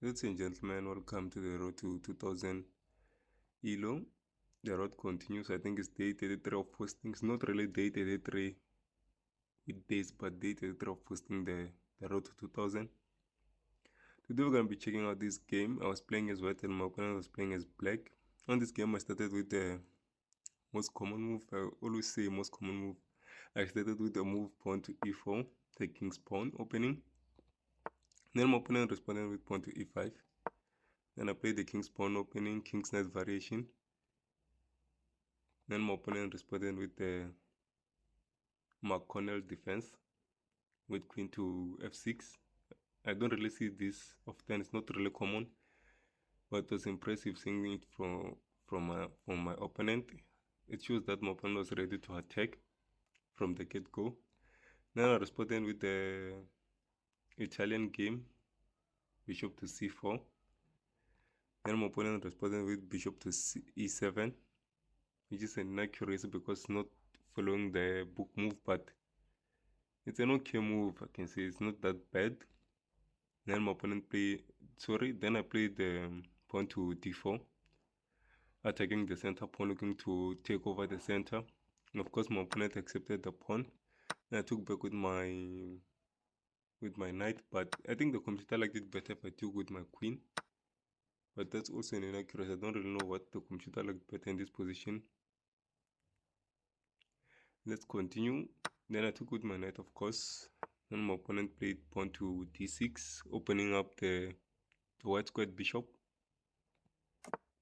Ladies and gentlemen, welcome to the road to 2000 ELO. The road continues. I think it's day 33 of posting. It's not really day 33 with days, but day 33 of posting the road to 2000. Today we're going to be checking out this game. I was playing as white and my opponent was playing as black. On this game I started with the most common move. I always say most common move. I started with the move pawn to e4, the king's pawn opening. Then my opponent responded with pawn to e5. Then I played the king's pawn opening, king's knight variation. Then my opponent responded with the McConnell defense with queen to f6. I don't really see this often. It's not really common, but it was impressive seeing it from my opponent. It shows that my opponent was ready to attack from the get-go. Then I responded with the Italian game, bishop to c4. Then my opponent responded with bishop to e7, which is inaccurate because it's not following the book move, but it's an okay move. I can say it's not that bad. Then my opponent then I played the pawn to d4, attacking the center pawn, looking to take over the center. And of course my opponent accepted the pawn, and I took back with my knight, but I think the computer liked it better if I took with my queen. But that's also an inaccuracy. I don't really know what the computer liked better in this position. Let's continue. Then I took with my knight, of course. Then my opponent played pawn to d6, opening up the white squared bishop.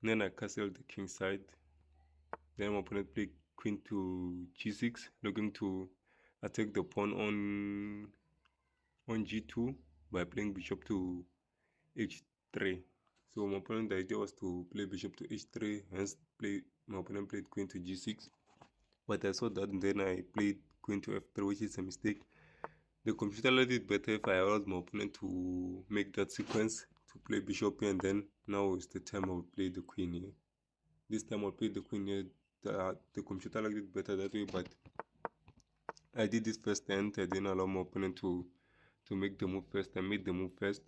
Then I castled the king side. Then my opponent played queen to g6, looking to attack the pawn on g2 by playing bishop to h3. So my opponent, the idea was to play bishop to h3, hence my opponent played queen to g6. But I saw that and then I played queen to f3, which is a mistake. The computer liked it better if I allowed my opponent to make that sequence to play bishop here, and then now is the time I will play the queen here. This time I'll play the queen here. The computer liked it better that way, but I did this first and I didn't allow my opponent to make the move first. I made the move first.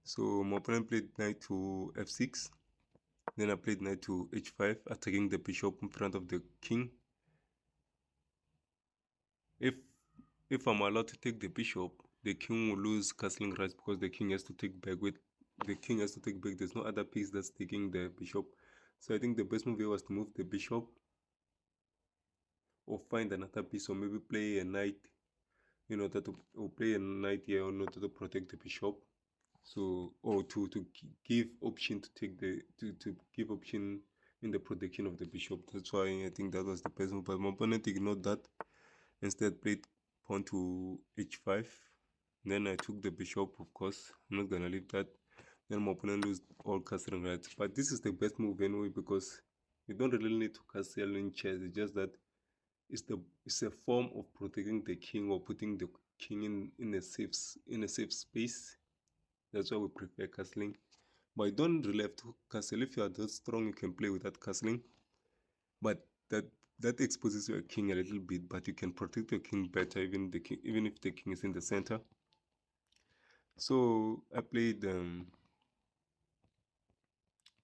So my opponent played knight to f6. Then I played knight to h5, attacking the bishop in front of the king. If I'm allowed to take the bishop, the king will lose castling rights because the king has to take back. There's no other piece that's taking the bishop. So I think the best move here was to move the bishop or find another piece, or maybe play a knight play a knight here in order to protect the bishop. So, or to give option to take to give option in the protection of the bishop. That's why I think that was the best move. But my opponent ignored that. Instead played pawn to h5. Then I took the bishop, of course. I'm not gonna leave that. Then my opponent lose all castling rights. But this is the best move anyway, because you don't really need to castle in chess. It's just that it's a form of protecting the king or putting the king in a safe space. That's why we prefer castling. But you don't really have to castle. If you are that strong, you can play without castling. But that exposes your king a little bit, but you can protect your king better even if the king is in the center. So I played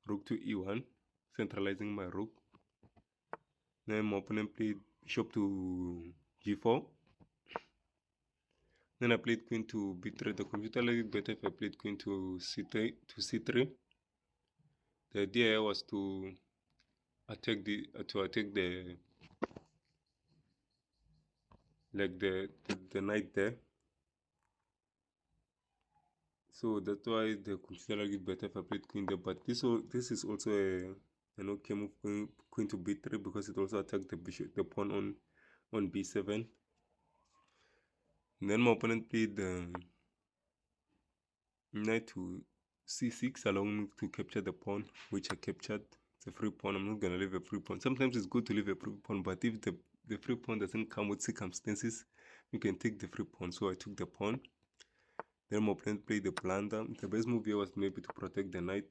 rook to e1, centralizing my rook. Then my opponent played bishop to g4. Then I played queen to b3. The computer liked it better if I played queen to c3. The idea was to attack the knight there. So that's why the computer liked it better if I played queen there. But this is also an okay move, queen to b3, because it also attacked the pawn on b7. And then my opponent played knight to c6, allowing me to capture the pawn, which I captured. It's a free pawn. I'm not gonna leave a free pawn. Sometimes it's good to leave a free pawn, but if the free pawn doesn't come with circumstances, you can take the free pawn. So I took the pawn. Then my opponent played the blunder. The best move here was maybe to protect the knight.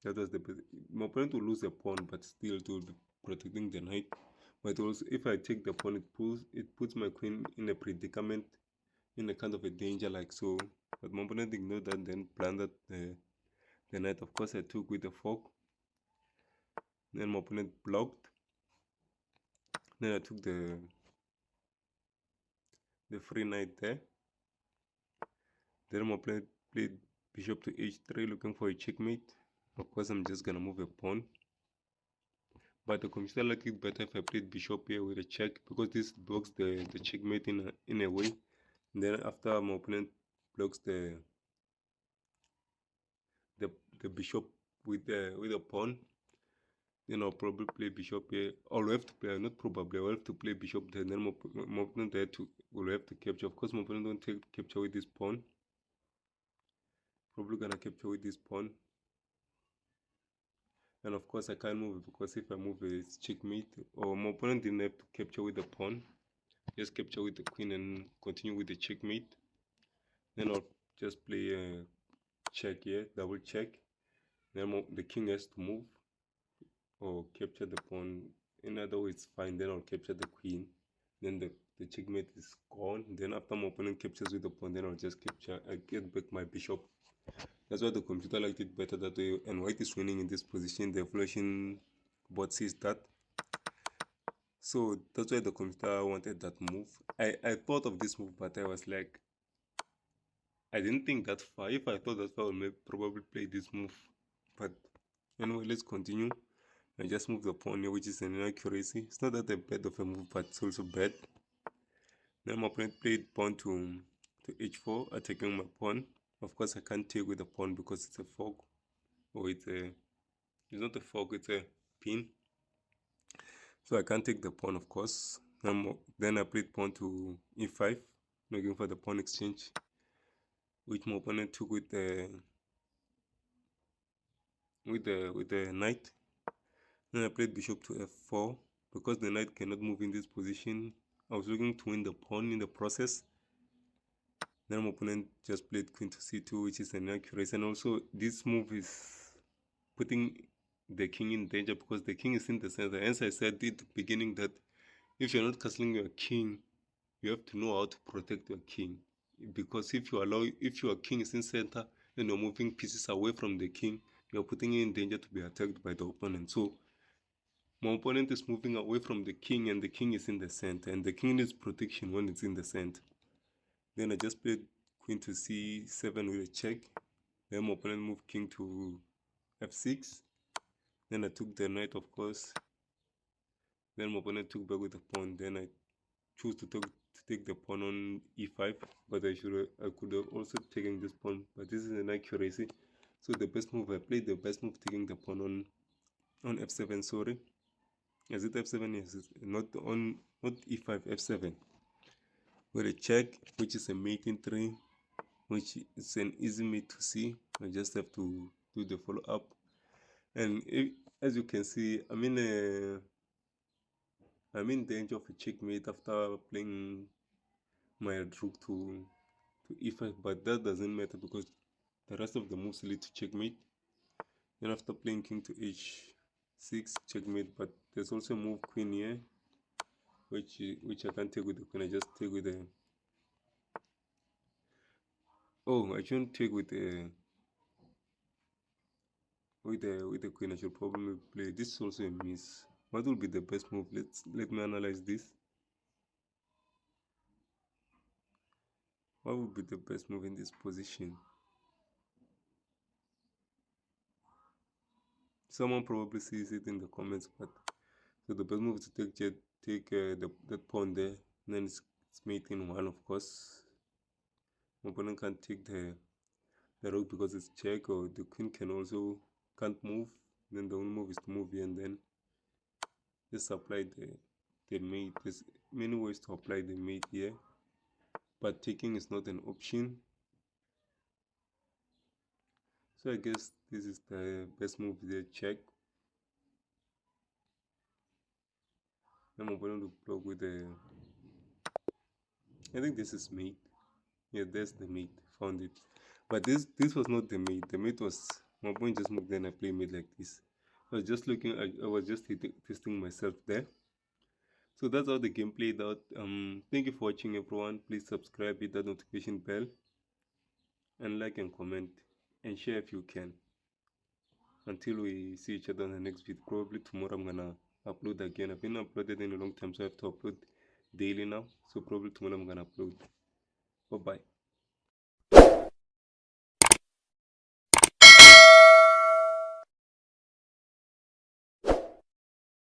That was the best. My opponent will lose a pawn, but still to be protecting the knight. But also, if I take the pawn, it puts my queen in a predicament, in a kind of a danger like so. but my opponent ignored that, then planted the knight. Of course, I took with the fork. Then my opponent blocked. Then I took the free knight there. Then my opponent played bishop to h3, looking for a checkmate. Of course, I'm just gonna move a pawn. But the computer liked it better if I played bishop here with a check, because this blocks the checkmate in a way. And then after my opponent blocks the bishop with a pawn, then I'll probably play bishop here. I'll have to play, not probably, I'll have to play bishop there. Then my opponent there will have to capture. Of course, my opponent don't take capture with this pawn. Probably gonna capture with this pawn. And of course, I can't move it, because if I move it, it's checkmate. Or my opponent didn't have to capture with the pawn. Just capture with the queen and continue with the checkmate. Then I'll just play a check here, double check. Then the king has to move or capture the pawn. In other way, it's fine. Then I'll capture the queen. Then the checkmate is gone. Then after my opponent captures with the pawn, then I'll just capture. I get back my bishop. That's why the computer liked it better that way. And white is winning in this position. The evaluation board says that. So that's why the computer wanted that move. I thought of this move, but I was like, I didn't think that far. If I thought that far, I would probably play this move. But anyway, let's continue. I just moved the pawn here, which is an inaccuracy. It's not that bad of a move, but it's also bad. Then my opponent played pawn to h4, attacking my pawn. Of course, I can't take with the pawn because it's a fork. Or it's not a fork, it's a pin. So I can't take the pawn, of course. Then I played pawn to e5, looking for the pawn exchange, which my opponent took with the knight. Then I played bishop to f4, because the knight cannot move in this position. I was looking to win the pawn in the process. Then my opponent just played queen to c2, which is an inaccuracy. And also, this move is putting the king in danger, because the king is in the center. Hence, I said at the beginning that if you're not castling your king, you have to know how to protect your king. Because if your king is in center and you're moving pieces away from the king, you're putting it in danger to be attacked by the opponent. So my opponent is moving away from the king, and the king is in the center, and the king needs protection when it's in the center. Then I just played queen to c7 with a check. Then my opponent moved king to f6. Then I took the knight, of course. Then my opponent took back with the pawn. Then I chose to take the pawn on e5, but I could have also taken this pawn, but this is an accuracy. So the best move I played, the best move, taking the pawn on f7. Sorry, is it f7? Yes, it's not e5, f7 with a check, which is a mate in 3, which is an easy mate to see. I just have to do the follow-up. And as you can see, I'm in danger of a checkmate after playing my rook to e5, but that doesn't matter because the rest of the moves lead to checkmate. Then after playing king to h6, checkmate, but there's also a move queen here, which I can't take with the queen. I just take with the I shouldn't take with the queen. I should probably play this. Is also a miss. What will be the best move? Let me analyze this. What would be the best move in this position? Someone probably sees it in the comments, but so the best move is to take that pawn there, and then it's mate in 1, of course. My opponent can't take the rook because it's check, or the queen can't move. Then the only move is to move here, and then just apply the mate. There's many ways to apply the mate here, but taking is not an option. So I guess this is the best move there, check. Then my opponent will block with I think this is mate. Yeah, that's the mate. Found it. But this was not the mate. The mate was my opponent just moved, then I play mate like this. I was just looking. I was just testing myself there. So that's how the game played out. Thank you for watching, everyone. Please subscribe, hit that notification bell. and like and comment and share if you can. Until we see each other in the next video. Probably tomorrow I'm gonna upload again. I've been uploaded in a long time, so I have to upload daily now. So probably tomorrow I'm gonna upload. Bye bye.